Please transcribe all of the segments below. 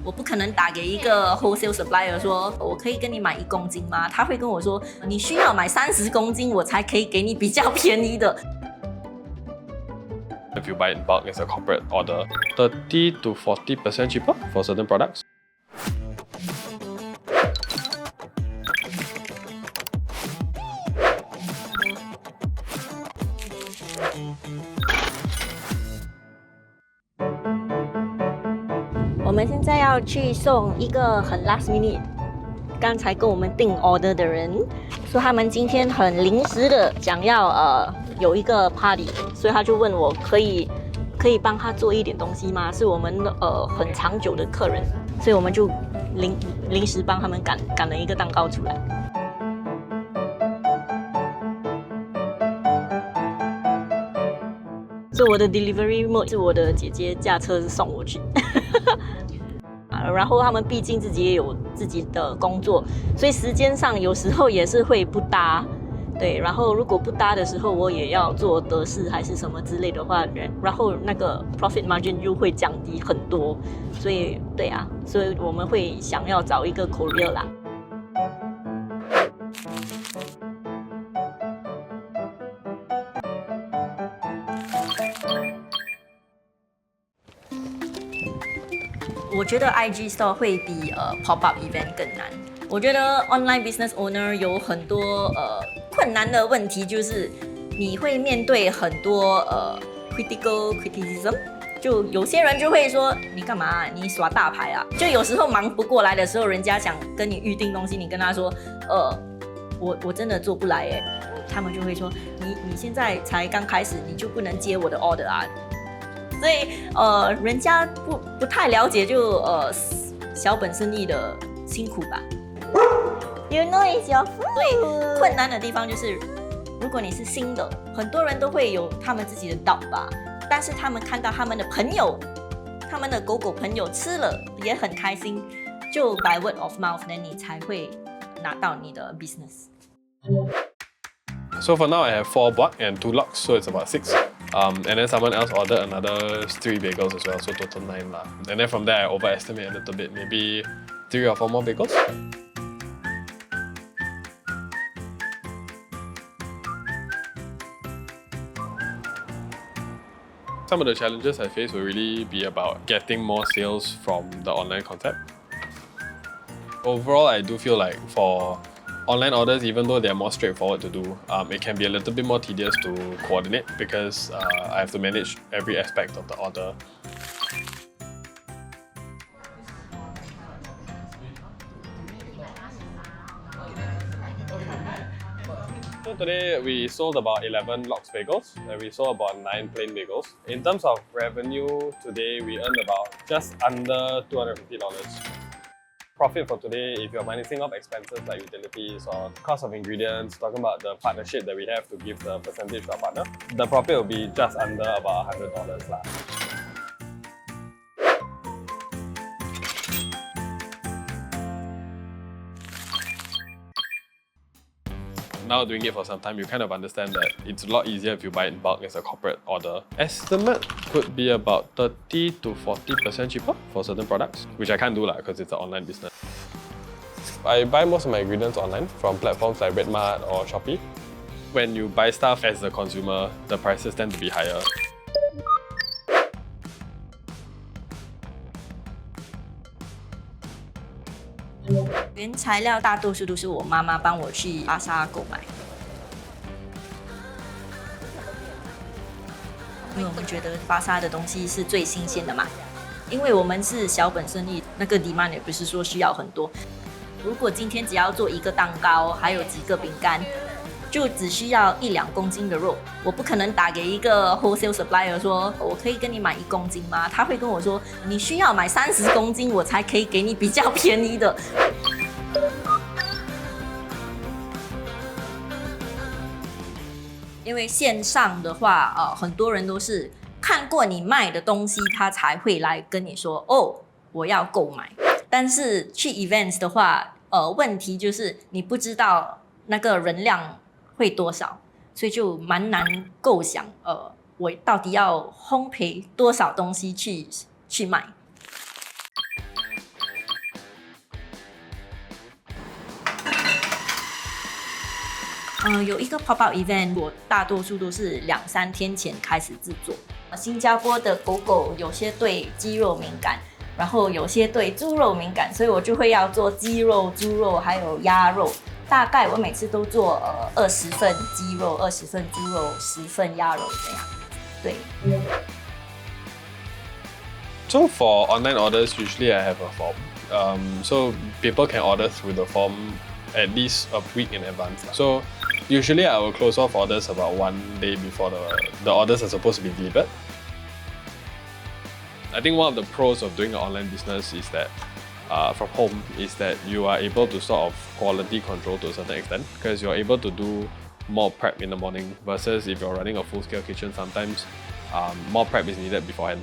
我不可能打给一个 wholesale supplier 说，我可以跟你买1公斤吗？他会跟我说，你需要买30公斤，我才可以给你比较便宜的。If you buy in bulk as a corporate order, 30 to 40% cheaper for certain products. 我们现在要去送一个很 last minute， 刚才跟我们订 order 的人，说他们今天很临时的想要有一个 party， 所以他就问我可以帮他做一点东西吗？是我们很长久的客人，所以我们就临时帮他们赶了一个蛋糕出来。所以我的 delivery mode 是我的姐姐驾车送我去。然后他们毕竟自己也有自己的工作，所以时间上有时候也是会不搭，对。然后如果不搭的时候，我也要做德式还是什么之类的话，然后那个 profit margin 就会降低很多。所以对啊，所以我们会想要找一个 courier 啦。我觉得 IG Store 会比pop-up event 更难。我觉得 online business owner 有很多困难的问题，就是你会面对很多criticism。就有些人就会说你干嘛你耍大牌啊？就有时候忙不过来的时候，人家想跟你预定东西，你跟他说我真的做不来耶，他们就会说你现在才刚开始，你就不能接我的 order 啊。所以人家不太了解就小本生意的辛苦吧。You know it's your food。所以困难的地方就是，如果你是新的，很多人都会有他们自己的doubt吧，但是他们看到他们的朋友，他们的狗狗朋友吃了也很开心，就 by word of mouth， 那你才会拿到你的 business。So for now, I have 4 buck and 2 lox, so it's about 6. And then someone else ordered another 3 bagels as well, so total 9 lah. And then from there, I overestimate a little bit, maybe 3 or 4 more bagels. Some of the challenges I face will really be about getting more sales from the online concept. Overall, I do feel like for online orders, even though they're more straightforward to do, it can be a little bit more tedious to coordinate because I have to manage every aspect of the order. So today we sold about 11 lox bagels and we sold about 9 plain bagels. In terms of revenue, today we earned about just under $250. Profit for today, if you're minusing off expenses like utilities or cost of ingredients, talking about the partnership that we have to give the percentage to our partner, the profit will be just under about $100 lah. Now doing it for some time, you kind of understand that it's a lot easier if you buy in bulk as a corporate order. Estimate could be about 30 to 40% cheaper for certain products, which I can't do because it's an online business. I buy most of my ingredients online from platforms like Redmart or Shopee. When you buy stuff as a consumer, the prices tend to be higher.《原材料大多数都是我妈妈帮我去巴莎购买，因为我们觉得巴莎的东西是最新鲜的嘛。因为我们是小本生意，那个 demand 也不是说需要很多。如果今天只要做一个蛋糕，还有几个饼干，就只需要1-2公斤的肉。我不可能打给一个 wholesale supplier 说，我可以跟你买1公斤吗？他会跟我说，你需要买30公斤，我才可以给你比较便宜的。因为线上的话，很多人都是看过你卖的东西，他才会来跟你说，哦，我要购买。但是去 events 的话，问题就是你不知道那个人量会多少，所以就蛮难构想，我到底要烘焙多少东西去卖。有一个 pop-up event， 我大多数都是2-3天前开始制作。新加坡的狗狗有些对鸡肉敏感，然后有些对猪肉敏感，所以我就会要做鸡肉、猪肉还有鸭肉。大概我每次都做20份鸡肉、20份猪肉、10份鸭肉这样。对。So for online orders, usually I have a form. So people can order through the form at least a week in advance. So usually I will close off orders about 1 day before the orders are supposed to be delivered. I think one of the pros of doing an online business is that from home is that you are able to sort of quality control to a certain extent because you're able to do more prep in the morning versus if you're running a full-scale kitchen, sometimes more prep is needed beforehand.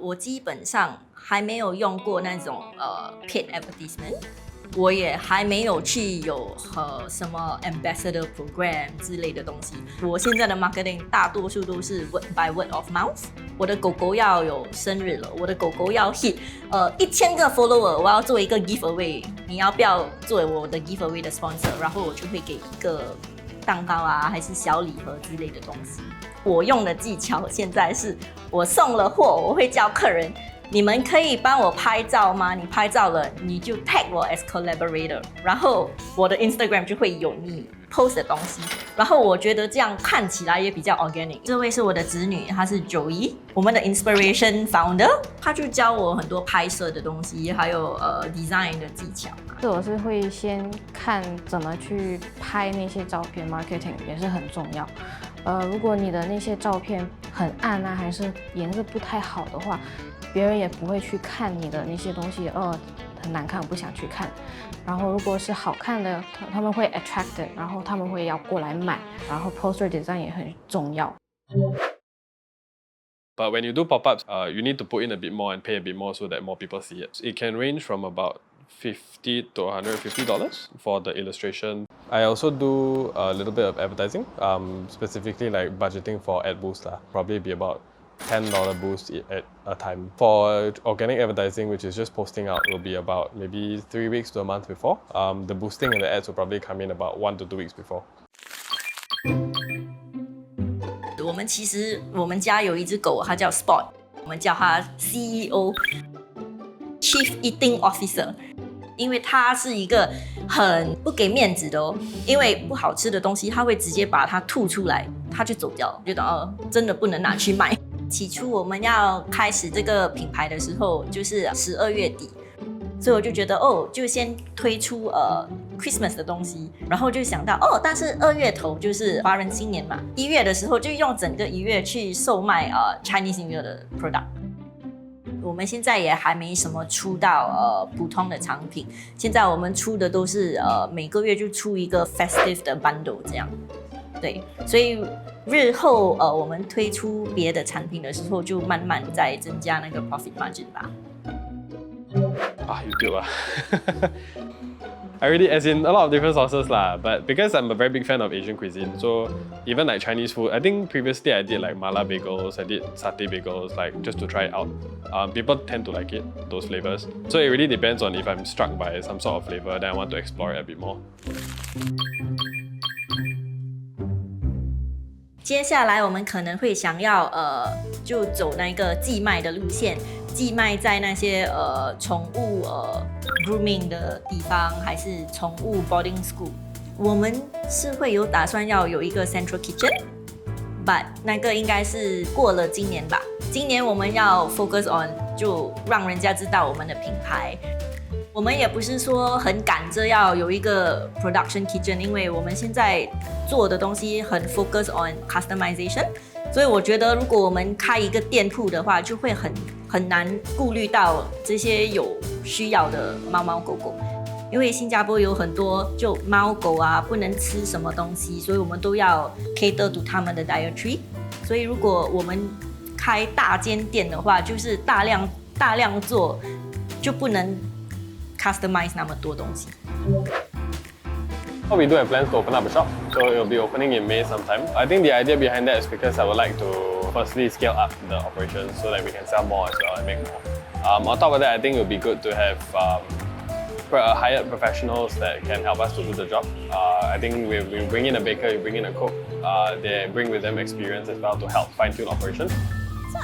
我基本上还没有用过那种paid advertisement， 我也还没有去有什么 ambassador program 之类的东西。我现在的 marketing 大多数都是 by word of mouth。我的狗狗要有生日了，我的狗狗要 hit 1000个 follower， 我要做一个 giveaway， 你要不要做我的 giveaway 的 sponsor？ 然后我就会给一个蛋糕啊，还是小礼盒之类的东西。我用的技巧现在是，我送了货，我会叫客人，你们可以帮我拍照吗？你拍照了，你就 tag 我 as collaborator， 然后我的 Instagram 就会有你 post 的东西，然后我觉得这样看起来也比较 organic。这位是我的侄女，她是Joey，我们的 inspiration founder， 她就教我很多拍摄的东西，还有design 的技巧。我是会先看怎么去拍那些照片 ，marketing 也是很重要。如果你的那些照片很暗啊，还是颜色不太好的话，别人也不会去看你的那些东西，很难看，我不想去看。然后如果是好看的，他们会 attracted， 然后他们会要过来买。然后 poster design 也很重要。But when you do pop-ups, you need to put in a bit more and pay a bit more so that more people see it. It can range from about $50 to $150 for the illustration. I also do a little bit of advertising, specifically like budgeting for ad boost. Probably be about $10 boost at a time. For organic advertising, which is just posting out, will be about maybe 3 weeks to a month before. The boosting and the ads will probably come in about 1 to 2 weeks before. 我们家有一只狗，它叫 Spot， 我们叫它 CEO Chief Eating Officer， 因为它是一个很不给面子的哦，因为不好吃的东西，它会直接把它吐出来，它就走掉，觉得真的不能拿去卖。起初我们要开始这个品牌的时候，就是12月底，所以我就觉得就先推出Christmas 的东西，然后就想到但是2月头就是华人新年嘛，1月的时候就用整个1月去售卖Chinese New Year 的 product。我们现在也还没什么出到普通的产品，现在我们出的都是每个月就出一个 festive 的 bundle 这样。对，所以日后我们推出别的产品的时候，就慢慢再增加那个 profit margin 吧。YouTube I really, as in a lot of different sources lah, but because I'm a very big fan of Asian cuisine, so even like Chinese food, I think previously I did like mala bagels, I did satay bagels, like just to try it out. People tend to like it, those flavors. So it really depends on if I'm struck by some sort of flavor, then I want to explore it a bit more. 接下来我们可能会想要就走那个寄卖的路线，寄卖在那些宠物grooming 的地方，还是宠物 boarding school。我们是会有打算要有一个 central kitchen，but 那个应该是过了今年吧。今年我们要 focus on 就让人家知道我们的品牌。我们也不是说很赶着要有一个 production kitchen， 因为我们现在做的东西很 focus on customization， 所以我觉得如果我们开一个店铺的话，就会很难顾虑到这些有需要的猫猫狗狗，因为新加坡有很多就猫狗啊不能吃什么东西，所以我们都要 cater to 他们的 dietary。所以如果我们开大间店的话，就是大量做，就不能 customize 那么多东西。We do have plans to open up a shop, so it will be opening in May sometime. I think the idea behind that is because I would like to firstly scale up the operations so that we can sell more as well and make more. On top of that, I think it would be good to have hired professionals that can help us to do the job. I think we bring in a baker, we bring in a cook. They bring with them experience as well to help fine-tune operations. So